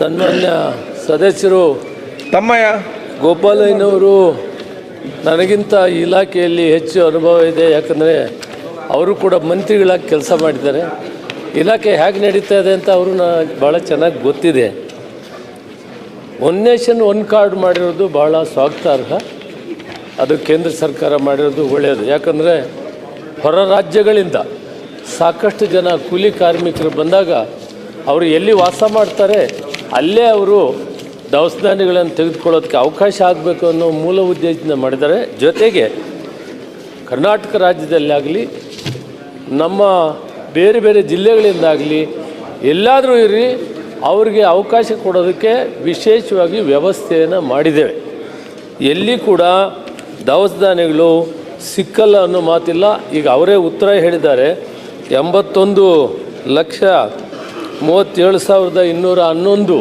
ಸನ್ಮಾನ್ಯ ಸದಸ್ಯರು ತಮ್ಮಯ್ಯ ಗೋಪಾಲಯ್ಯನವರು ನನಗಿಂತ ಇಲಾಖೆಯಲ್ಲಿ ಹೆಚ್ಚು ಅನುಭವ ಇದೆ. ಯಾಕಂದರೆ ಅವರು ಕೂಡ ಮಂತ್ರಿಗಳಾಗಿ ಕೆಲಸ ಮಾಡಿದ್ದಾರೆ. ಇಲಾಖೆ ಹೇಗೆ ನಡೀತಾ ಇದೆ ಅಂತ ಅವರು ಭಾಳ ಚೆನ್ನಾಗಿ ಗೊತ್ತಿದೆ. ಒನ್ ನೇಷನ್ ಒನ್ ಕಾರ್ಡ್ ಮಾಡಿರೋದು ಭಾಳ ಸ್ವಾಗತಾರ್ಹ. ಅದು ಕೇಂದ್ರ ಸರ್ಕಾರ ಮಾಡಿರೋದು ಒಳ್ಳೆಯದು. ಯಾಕಂದರೆ ಹೊರ ರಾಜ್ಯಗಳಿಂದ ಸಾಕಷ್ಟು ಜನ ಕೂಲಿ ಕಾರ್ಮಿಕರು ಬಂದಾಗ ಅವರು ಎಲ್ಲಿ ವಾಸ ಮಾಡ್ತಾರೆ ಅಲ್ಲೇ ಅವರು ದವಸ ಧಾನ್ಯಗಳನ್ನು ತೆಗೆದುಕೊಳ್ಳೋದಕ್ಕೆ ಅವಕಾಶ ಆಗಬೇಕು ಅನ್ನೋ ಮೂಲ ಉದ್ದೇಶದಿಂದ ಮಾಡಿದ್ದಾರೆ. ಜೊತೆಗೆ ಕರ್ನಾಟಕ ರಾಜ್ಯದಲ್ಲಾಗಲಿ ನಮ್ಮ ಬೇರೆ ಬೇರೆ ಜಿಲ್ಲೆಗಳಿಂದಾಗಲಿ ಎಲ್ಲಾದರೂ ಇರಲಿ ಅವರಿಗೆ ಅವಕಾಶ ಕೊಡೋದಕ್ಕೆ ವಿಶೇಷವಾಗಿ ವ್ಯವಸ್ಥೆಯನ್ನು ಮಾಡಿದ್ದೇವೆ. ಎಲ್ಲಿ ಕೂಡ ದವಸ ಧಾನ್ಯಗಳು ಸಿಕ್ಕಲ್ಲ ಅನ್ನೋ ಮಾತಿಲ್ಲ. ಈಗ ಅವರೇ ಉತ್ತರ ಹೇಳಿದ್ದಾರೆ. 81,37,211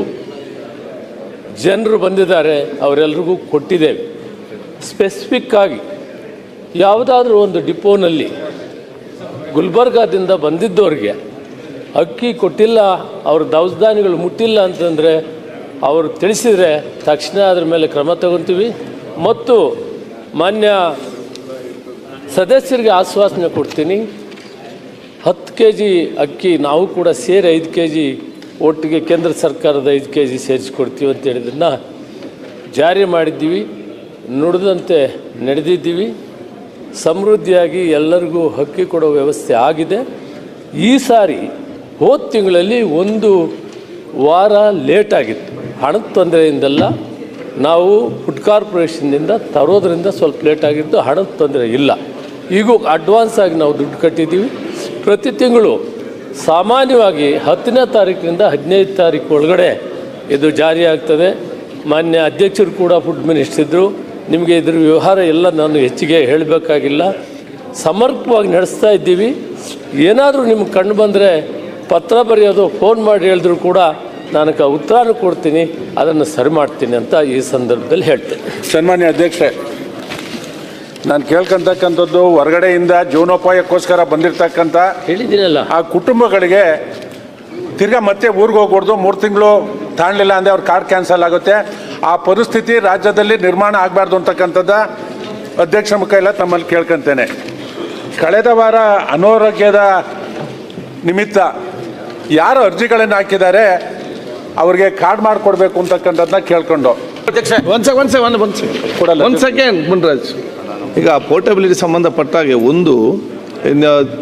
ಜನರು ಬಂದಿದ್ದಾರೆ. ಅವರೆಲ್ಲರಿಗೂ ಕೊಟ್ಟಿದ್ದೇವೆ. ಸ್ಪೆಸಿಫಿಕ್ಕಾಗಿ ಯಾವುದಾದ್ರೂ ಒಂದು ಡಿಪೋನಲ್ಲಿ ಗುಲ್ಬರ್ಗಾದಿಂದ ಬಂದಿದ್ದವ್ರಿಗೆ ಅಕ್ಕಿ ಕೊಟ್ಟಿಲ್ಲ, ಅವ್ರ ದವಸ ಧಾನ್ಯಗಳು ಮುಟ್ಟಿಲ್ಲ ಅಂತಂದರೆ ಅವರು ತಿಳಿಸಿದರೆ ತಕ್ಷಣ ಅದ್ರ ಮೇಲೆ ಕ್ರಮ ತಗೊತೀವಿ. ಮತ್ತು ಮಾನ್ಯ ಸದಸ್ಯರಿಗೆ ಆಶ್ವಾಸನೆ ಕೊಡ್ತೀನಿ, 10 kg ಅಕ್ಕಿ ನಾವು ಕೂಡ ಸೇರಿ 5 kg ಒಟ್ಟಿಗೆ ಕೇಂದ್ರ ಸರ್ಕಾರದ 5 kg ಸೇರಿಸ್ಕೊಡ್ತೀವಿ ಅಂತ ಹೇಳಿದ್ದನ್ನು ಜಾರಿ ಮಾಡಿದ್ದೀವಿ. ನುಡಿದಂತೆ ನಡೆದಿದ್ದೀವಿ. ಸಮೃದ್ಧಿಯಾಗಿ ಎಲ್ಲರಿಗೂ ಅಕ್ಕಿ ಕೊಡೋ ವ್ಯವಸ್ಥೆ ಆಗಿದೆ. ಈ ಸಾರಿ ಹೋದ ತಿಂಗಳಲ್ಲಿ 1 ವಾರ ಲೇಟ್ ಆಗಿತ್ತು. ಹಣದ ತೊಂದರೆಯಿಂದಲ್ಲ, ನಾವು ಫುಡ್ ಕಾರ್ಪೊರೇಷನ್ನಿಂದ ತರೋದ್ರಿಂದ ಸ್ವಲ್ಪ ಲೇಟ್ ಆಗಿದ್ದು. ಹಣದ ತೊಂದರೆ ಇಲ್ಲ. ಈಗೂ ಅಡ್ವಾನ್ಸ್ ಆಗಿ ನಾವು ದುಡ್ಡು ಕಟ್ಟಿದ್ದೀವಿ. ಪ್ರತಿ ತಿಂಗಳು ಸಾಮಾನ್ಯವಾಗಿ 10ನೇ ತಾರೀಕಿನಿಂದ 15 ತಾರೀಕು ಒಳಗಡೆ ಇದು ಜಾರಿ ಆಗ್ತದೆ. ಮಾನ್ಯ ಅಧ್ಯಕ್ಷರು ಕೂಡ ಫುಡ್ ಮಿನಿಸ್ಟರ್ ಇದ್ದರು. ನಿಮಗೆ ಇದ್ರ ವ್ಯವಹಾರ ಎಲ್ಲ ನಾನು ಹೆಚ್ಚಿಗೆ ಹೇಳಬೇಕಾಗಿಲ್ಲ. ಸಮರ್ಪಕವಾಗಿ ನಡೆಸ್ತಾ ಇದ್ದೀವಿ. ಏನಾದರೂ ನಿಮ್ಗೆ ಕಂಡು ಬಂದರೆ ಪತ್ರ ಬರೆಯೋದು, ಫೋನ್ ಮಾಡಿ ಹೇಳಿದ್ರು ಕೂಡ ನಾನು ಉತ್ತರನೂ ಕೊಡ್ತೀನಿ, ಅದನ್ನು ಸರಿ ಮಾಡ್ತೀನಿ ಅಂತ ಈ ಸಂದರ್ಭದಲ್ಲಿ ಹೇಳ್ತೇನೆ. ಸನ್ಮಾನ್ಯ ಅಧ್ಯಕ್ಷರೇ, ನಾನು ಕೇಳ್ಕೊಂತಕ್ಕಂಥದ್ದು ಹೊರಗಡೆಯಿಂದ ಜೀವನೋಪಾಯಕ್ಕೋಸ್ಕರ ಬಂದಿರತಕ್ಕಂಥ ಹೇಳಿದ್ದೀನಲ್ಲ ಆ ಕುಟುಂಬಗಳಿಗೆ ತಿರ್ಗಾ ಮತ್ತೆ ಊರಿಗೆ ಹೋಗ್ಬಾರ್ದು. 3 ತಿಂಗಳು ತಾಣಲಿಲ್ಲ ಅಂದರೆ ಅವ್ರ ಕಾರ್ಡ್ ಕ್ಯಾನ್ಸಲ್ ಆಗುತ್ತೆ. ಆ ಪರಿಸ್ಥಿತಿ ರಾಜ್ಯದಲ್ಲಿ ನಿರ್ಮಾಣ ಆಗಬಾರ್ದು ಅಂತಕ್ಕಂಥದ್ದು ಅಧ್ಯಕ್ಷ ಮುಖ ತಮ್ಮಲ್ಲಿ ಕೇಳ್ಕೊತೇನೆ. ಕಳೆದ ವಾರ ಅನಾರೋಗ್ಯದ ನಿಮಿತ್ತ ಯಾರು ಅರ್ಜಿಗಳನ್ನು ಹಾಕಿದ್ದಾರೆ ಅವ್ರಿಗೆ ಕಾರ್ಡ್ ಮಾಡಿಕೊಡ್ಬೇಕು ಅಂತಕ್ಕಂಥದ್ದನ್ನ ಕೇಳ್ಕೊಂಡು ಅಧ್ಯಕ್ಷ ಒಂದು ಸೆಕೆಂಡ್ ಮುನ್ರಾಜ್. ಈಗ ಪೋರ್ಟಬಿಲಿಟಿ ಸಂಬಂಧಪಟ್ಟಾಗೆ ಒಂದು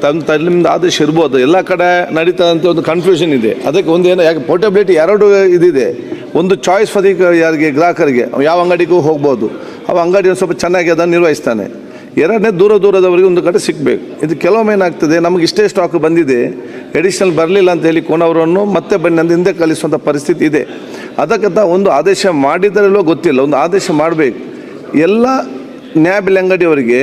ತನ್ನಿಂದ ಆದೇಶ ಇರ್ಬೋದು. ಎಲ್ಲ ಕಡೆ ನಡೀತದಂತೆ ಒಂದು ಕನ್ಫ್ಯೂಷನ್ ಇದೆ. ಅದಕ್ಕೆ ಒಂದು ಏನು, ಯಾಕೆ ಪೋರ್ಟಬಿಲಿಟಿ 2 ಇದಿದೆ. ಒಂದು ಚಾಯ್ಸ್ ಫಾರ್ ಯಾರಿಗೆ ಗ್ರಾಹಕರಿಗೆ ಯಾವ ಅಂಗಡಿಗೂ ಹೋಗ್ಬೋದು. ಅವ ಅಂಗಡಿ ಒಂದು ಸ್ವಲ್ಪ ಚೆನ್ನಾಗಿ ಅದನ್ನು ನಿರ್ವಹಿಸ್ತಾನೆ. 2ನೇ ದೂರದವರಿಗೆ ಒಂದು ಕಡೆ ಸಿಗಬೇಕು. ಇದು ಕೆಲವೊಮ್ಮೆ ಏನಾಗ್ತದೆ, ನಮಗೆ ಇಷ್ಟೇ ಸ್ಟಾಕ್ ಬಂದಿದೆ, ಎಡಿಷನಲ್ ಬರಲಿಲ್ಲ ಅಂತ ಹೇಳಿ ಕೋನವರನ್ನು ಮತ್ತೆ ಬನ್ನಿ ಅಂತ ಹಿಂದೆ ಕಲಿಸುವಂಥ ಪರಿಸ್ಥಿತಿ ಇದೆ. ಅದಕ್ಕಂತ ಒಂದು ಆದೇಶ ಮಾಡಿದರಲ್ಲೋ ಗೊತ್ತಿಲ್ಲ, ಒಂದು ಆದೇಶ ಮಾಡಬೇಕು. ಎಲ್ಲ ನ್ಯಾಯಬೆಲೆ ಅಂಗಡಿಯವರಿಗೆ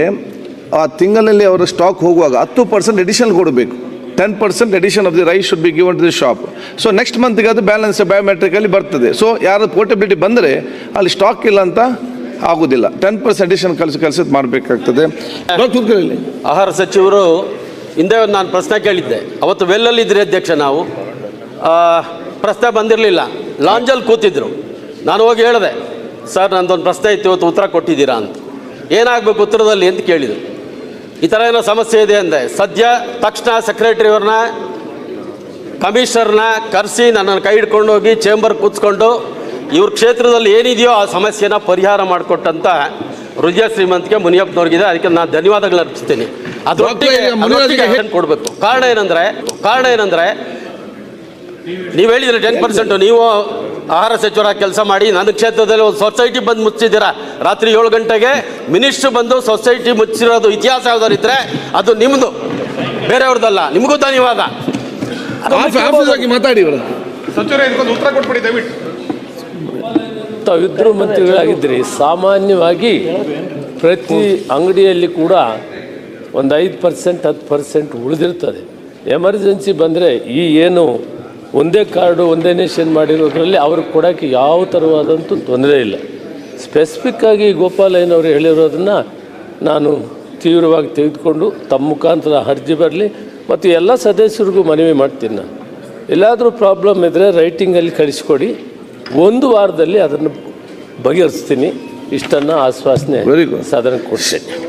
ಆ ತಿಂಗಳಲ್ಲಿ ಅವರ ಸ್ಟಾಕ್ ಹೋಗುವಾಗ 10% ಎಡಿಷನಲ್ ಕೊಡಬೇಕು. 10% addition of the rice should be given to the shop. So next ಮಂತ್ಗೆ ಅದು ಬ್ಯಾಲೆನ್ಸ್ ಬಯೋಮೆಟ್ರಿಕಲ್ಲಿ ಬರ್ತದೆ. ಸೊ ಯಾರು ಪೋರ್ಟಬಿಲಿಟಿ ಬಂದರೆ ಅಲ್ಲಿ ಸ್ಟಾಕ್ ಇಲ್ಲ ಅಂತ ಆಗೋದಿಲ್ಲ. 10% ಎಡಿಷನ್ ಕಲಿಸೋದು ಮಾಡಬೇಕಾಗ್ತದೆ. ಆಹಾರ ಸಚಿವರು ಹಿಂದೆ ನಾನು ಪ್ರಶ್ನೆ ಕೇಳಿದ್ದೆ. ಅವತ್ತು ವೆಲ್ಲಲ್ಲಿದ್ದರೆ ಅಧ್ಯಕ್ಷ, ನಾವು ಪ್ರಶ್ನೆ ಬಂದಿರಲಿಲ್ಲ, ಲಾಂಜಲ್ಲಿ ಕೂತಿದ್ರು. ನಾನು ಹೋಗಿ ಹೇಳಿದೆ, ಸರ್ ನಂದೊಂದು ಪ್ರಶ್ನೆ ಇತ್ತು, ಇವತ್ತು ಉತ್ತರ ಕೊಟ್ಟಿದ್ದೀರಾ ಅಂತ. ಏನಾಗಬೇಕು ಉತ್ತರದಲ್ಲಿ ಅಂತ ಕೇಳಿದರು. ಈ ಥರ ಏನೋ ಸಮಸ್ಯೆ ಇದೆ ಅಂದೆ. ಸದ್ಯ ತಕ್ಷಣ ಸೆಕ್ರೆಟರಿಯವ್ರನ್ನ, ಕಮಿಷನರ್ನ ಕರೆಸಿ ನನ್ನನ್ನು ಕೈ ಹಿಡ್ಕೊಂಡು ಹೋಗಿ ಚೇಂಬರ್ ಕೂತ್ಕೊಂಡು ಇವ್ರ ಕ್ಷೇತ್ರದಲ್ಲಿ ಏನಿದೆಯೋ ಆ ಸಮಸ್ಯೆನ ಪರಿಹಾರ ಮಾಡಿಕೊಟ್ಟಂಥ ಹೃದಯ ಶ್ರೀಮಂತಿಕೆ ಮುನಿಯಪ್ಪನವ್ರಿಗಿದೆ. ಅದಕ್ಕೆ ನಾನು ಧನ್ಯವಾದಗಳು ಅರ್ಪಿಸ್ತೀನಿ. ಅದರೊಟ್ಟಿಗೆ ಕೊಡಬೇಕು. ಕಾರಣ ಏನಂದರೆ ನೀವು ಹೇಳಿದರೆ 10% ನೀವು ಆಹಾರ ಸಚಿವರಾಗಿ ಕೆಲಸ ಮಾಡಿ ನನ್ನ ಕ್ಷೇತ್ರದಲ್ಲಿ ಒಂದು ಸೊಸೈಟಿ ಬಂದು ಮುಚ್ಚಿದ್ದೀರಾ. ರಾತ್ರಿ 7 ಗಂಟೆಗೆ ಮಿನಿಸ್ಟ್ರು ಬಂದು ಸೊಸೈಟಿ ಮುಚ್ಚಿರೋದು ಇತಿಹಾಸ ಯಾವ್ದಾರು ಇದ್ದರೆ ಅದು ನಿಮ್ಮದು, ಬೇರೆಯವ್ರದ್ದಲ್ಲ. ನಿಮಗೂ ಧನ್ಯವಾದ. ಮಾತಾಡಿ ಉತ್ತರ ಕೊಟ್ಬಿಡಿ ದಯವಿಟ್ಟು. ತಾವಿದ್ದರೂ ಮಂತ್ರಿಗಳಾಗಿದ್ದರೆ ಸಾಮಾನ್ಯವಾಗಿ ಪ್ರತಿ ಅಂಗಡಿಯಲ್ಲಿ ಕೂಡ ಒಂದು 5% 10% ಉಳಿದಿರ್ತದೆ. ಎಮರ್ಜೆನ್ಸಿ ಬಂದರೆ ಈ ಏನು ಒಂದೇ ಕಾರ್ಡು ಒಂದೇ ನೇಷನ್ ಮಾಡಿರೋದ್ರಲ್ಲಿ ಅವ್ರಿಗೆ ಕೊಡೋಕ್ಕೆ ಯಾವ ಥರವಾದಂಥ ತೊಂದರೆ ಇಲ್ಲ. ಸ್ಪೆಸಿಫಿಕ್ಕಾಗಿ ಗೋಪಾಲಯ್ಯನವರು ಹೇಳಿರೋದನ್ನು ನಾನು ತೀವ್ರವಾಗಿ ತೆಗೆದುಕೊಂಡು ತಮ್ಮ ಮುಖಾಂತರ ಅರ್ಜಿ ಬರಲಿ ಮತ್ತು ಎಲ್ಲ ಸದಸ್ಯರಿಗೂ ಮನವಿ ಮಾಡ್ತೀನಿ. ನಾನು ಎಲ್ಲಾದರೂ ಪ್ರಾಬ್ಲಮ್ ಇದ್ದರೆ ರೈಟಿಂಗಲ್ಲಿ ಕಳಿಸ್ಕೊಡಿ, ಒಂದು ವಾರದಲ್ಲಿ ಅದನ್ನು ಬಗೆಹರಿಸ್ತೀನಿ. ಇಷ್ಟನ್ನು ಆಶ್ವಾಸನೆ Very good. ಸದನಕ್ಕೆ ಕೊಡ್ತೇನೆ.